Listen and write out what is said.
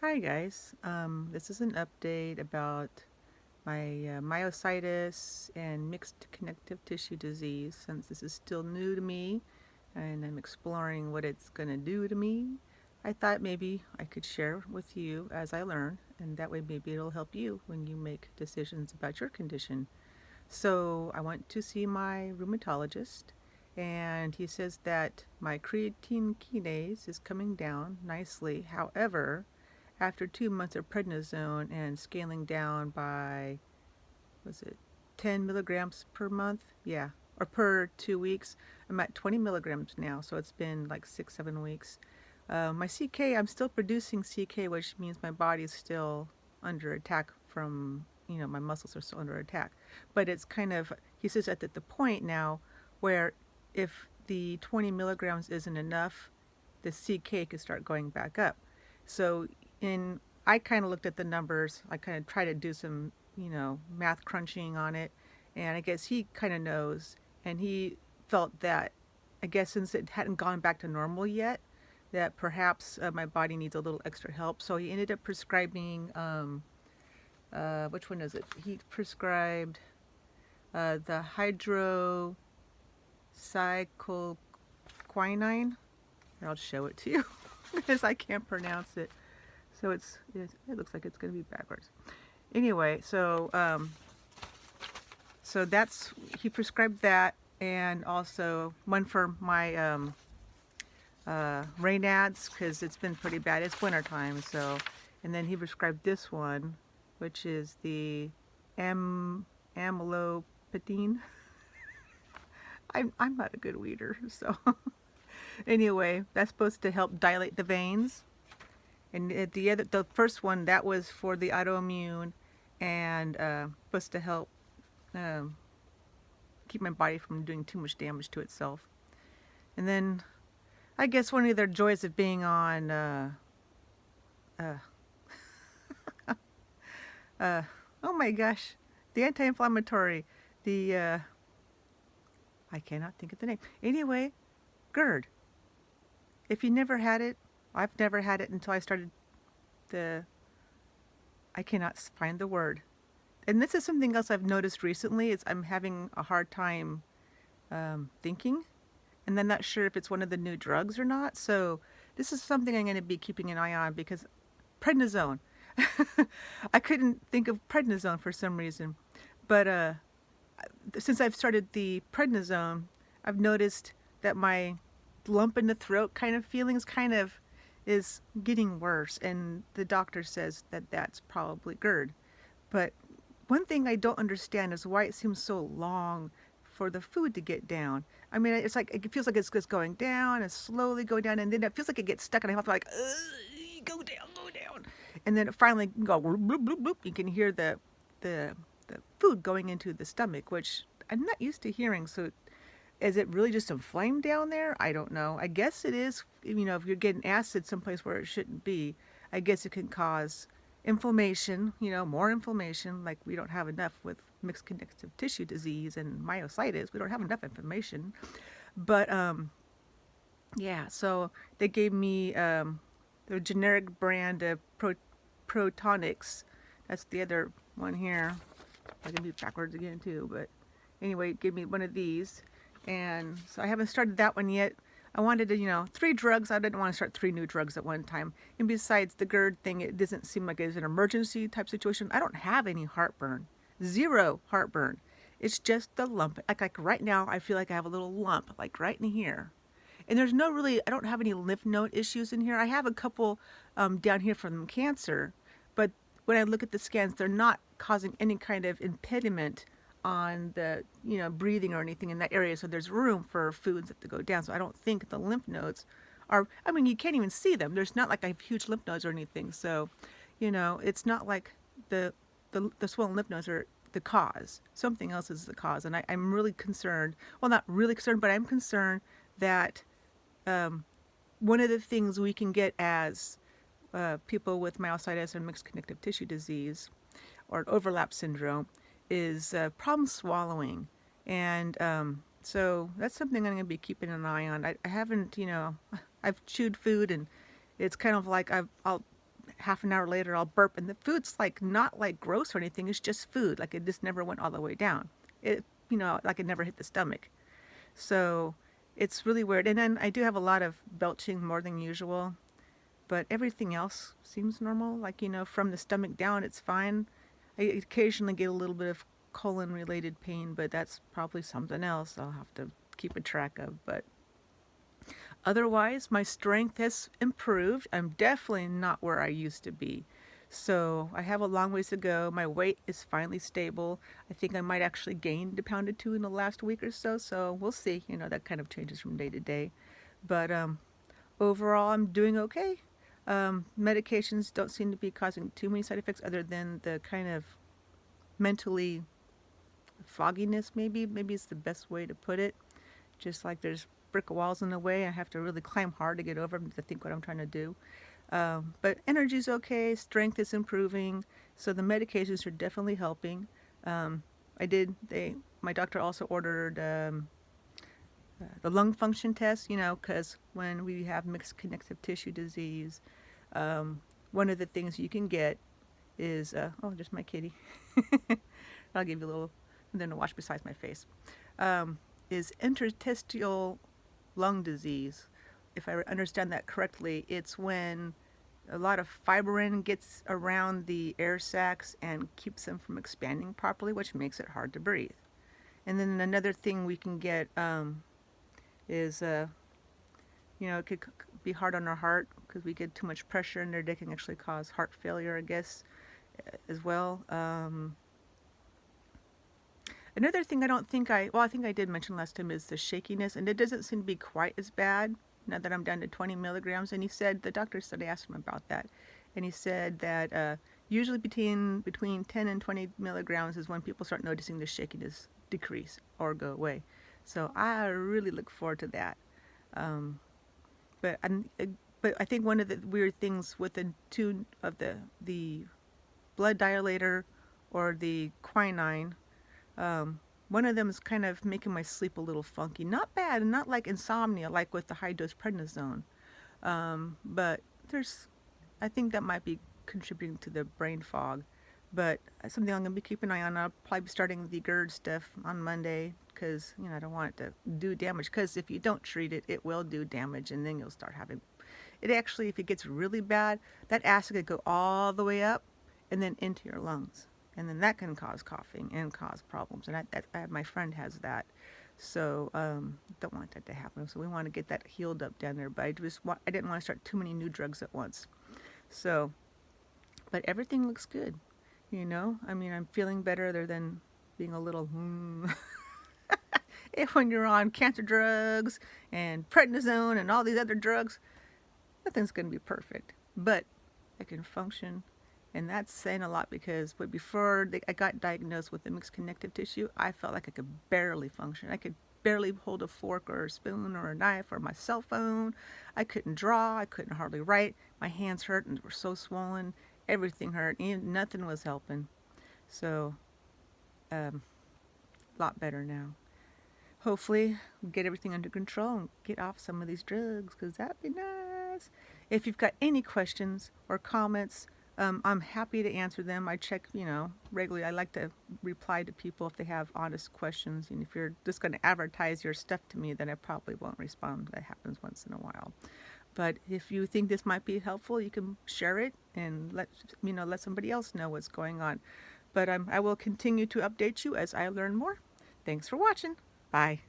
Hi guys, this is an update about my myositis and mixed connective tissue disease. Since this is still new to me and I'm exploring what it's going to do to me, I thought maybe I could share with you as I learn, and that way maybe it'll help you when you make decisions about your condition. So I went to see my rheumatologist, and he says that my creatine kinase is coming down nicely. However, after 2 months of prednisone and scaling down by, was it 10 milligrams per month? Yeah, or per 2 weeks. I'm at 20 milligrams now, so it's been like 6, 7 weeks. My CK, I'm still producing CK, which means my body is still under attack from, my muscles are still under attack. But it's kind of, he says at the point now where if the 20 milligrams isn't enough, the CK could start going back up. So in I kind of looked at the numbers. I kind of tried to do some, math crunching on it, and I guess he kind of knows, and he felt that, I guess since it hadn't gone back to normal yet, that perhaps my body needs a little extra help. So he ended up prescribing, which one is it? He prescribed the hydroxychloroquine. I'll show it to you because I can't pronounce it. So it looks like it's going to be backwards. Anyway, so that's he prescribed that, and also one for my Raynauds because it's been pretty bad. It's winter time, so and then he prescribed this one, which is the amlodipine. I'm not a good reader, so anyway, that's supposed to help dilate the veins. And the first one that was for the autoimmune, and supposed to help um, keep my body from doing too much damage to itself. And then I guess one of the joys of being on uh, uh, oh my gosh, the anti-inflammatory, the I cannot think of the name. Anyway, GERD. If you never had it, I've never had it until I started the. I cannot find the word. And this is something else I've noticed recently. Is I'm having a hard time thinking, and I'm not sure if it's one of the new drugs or not. So this is something I'm going to be keeping an eye on because prednisone. I couldn't think of prednisone for some reason, but since I've started the prednisone, I've noticed that my lump in the throat kind of feelings kind of is getting worse, and the doctor says that that's probably GERD. But one thing I don't understand is why it seems so long for the food to get down. I mean, it's like it feels like it's just going down and slowly go down, and then it feels like it gets stuck, and I have to like, go down, go down, and then it finally go bloop, bloop, bloop. You can hear the the food going into the stomach, which I'm not used to hearing. So is it really just inflamed down there? I don't know. I guess it is. If you're getting acid someplace where it shouldn't be, I guess it can cause inflammation, more inflammation. Like we don't have enough with mixed connective tissue disease and myositis. We don't have enough inflammation. But yeah, so they gave me the generic brand of Protonics. That's the other one here. I can do it backwards again too, but anyway, give me one of these. And so I haven't started that one yet. I wanted to, 3 drugs. I didn't want to start 3 new drugs at one time. And besides the GERD thing, it doesn't seem like it's an emergency type situation. I don't have any heartburn, zero heartburn. It's just the lump. Like right now, I feel like I have a little lump, like right in here. And there's no really, I don't have any lymph node issues in here. I have a couple down here from cancer, but when I look at the scans, they're not causing any kind of impediment on the, breathing or anything in that area. So there's room for foods that to go down. So I don't think the lymph nodes are, I mean, you can't even see them. There's not like I have huge lymph nodes or anything. So, it's not like the swollen lymph nodes are the cause. Something else is the cause. And I'm really concerned. Well, not really concerned, but I'm concerned that um, one of the things we can get as people with myositis and mixed connective tissue disease or overlap syndrome is problem swallowing. And so that's something I'm going to be keeping an eye on. I haven't, I've chewed food, and it's kind of like I'll half an hour later I'll burp, and the food's like not like gross or anything. It's just food. Like it just never went all the way down. It, like it never hit the stomach. So it's really weird. And then I do have a lot of belching more than usual, but everything else seems normal. Like, from the stomach down, it's fine. I occasionally get a little bit of colon related pain, but that's probably something else I'll have to keep a track of. But otherwise, my strength has improved. I'm definitely not where I used to be. So I have a long ways to go. My weight is finally stable. I think I might actually gain a pound or two in the last week or so. So we'll see. That kind of changes from day to day. But overall, I'm doing okay. Medications don't seem to be causing too many side effects other than the kind of mentally fogginess, maybe. Maybe it's the best way to put it. Just like there's brick walls in the way. I have to really climb hard to get over them to think what I'm trying to do. But energy's okay, strength is improving, so the medications are definitely helping. My doctor also ordered the lung function test, because when we have mixed connective tissue disease, one of the things you can get is, oh, just my kitty. I'll give you a little, and then to wash besides my face, is interstitial lung disease. If I understand that correctly, it's when a lot of fibrin gets around the air sacs and keeps them from expanding properly, which makes it hard to breathe. And then another thing we can get is, it could be hard on our heart because we get too much pressure in there. They can actually cause heart failure, I guess, as well. Another thing I think I did mention last time is the shakiness, and it doesn't seem to be quite as bad now that I'm down to 20 milligrams. And the doctor said, I asked him about that, and he said that usually between 10 and 20 milligrams is when people start noticing the shakiness decrease or go away. So I really look forward to that. But I think one of the weird things with the two of the blood dilator or the quinine, one of them is kind of making my sleep a little funky. Not bad, and not like insomnia like with the high dose prednisone. But I think that might be contributing to the brain fog. But something I'm going to be keeping an eye on. I'll probably be starting the GERD stuff on Monday because, I don't want it to do damage. Because if you don't treat it, it will do damage, and then you'll start having it. Actually, if it gets really bad, that acid could go all the way up and then into your lungs. And then that can cause coughing and cause problems. And my friend has that. So don't want that to happen. So we want to get that healed up down there. But I didn't want to start too many new drugs at once. So, but everything looks good. I'm feeling better other than being a little, And when you're on cancer drugs and prednisone and all these other drugs, nothing's going to be perfect. But I can function. And that's saying a lot because before I got diagnosed with the mixed connective tissue, I felt like I could barely function. I could barely hold a fork or a spoon or a knife or my cell phone. I couldn't draw. I couldn't hardly write. My hands hurt and were so swollen. Everything hurt. And nothing was helping. So, a lot better now. Hopefully, we'll get everything under control and get off some of these drugs because that'd be nice. If you've got any questions or comments, I'm happy to answer them. I check, regularly. I like to reply to people if they have honest questions. And if you're just going to advertise your stuff to me, then I probably won't respond. That happens once in a while. But if you think this might be helpful, you can share it and let somebody else know what's going on. But I will continue to update you as I learn more. Thanks for watching. Bye.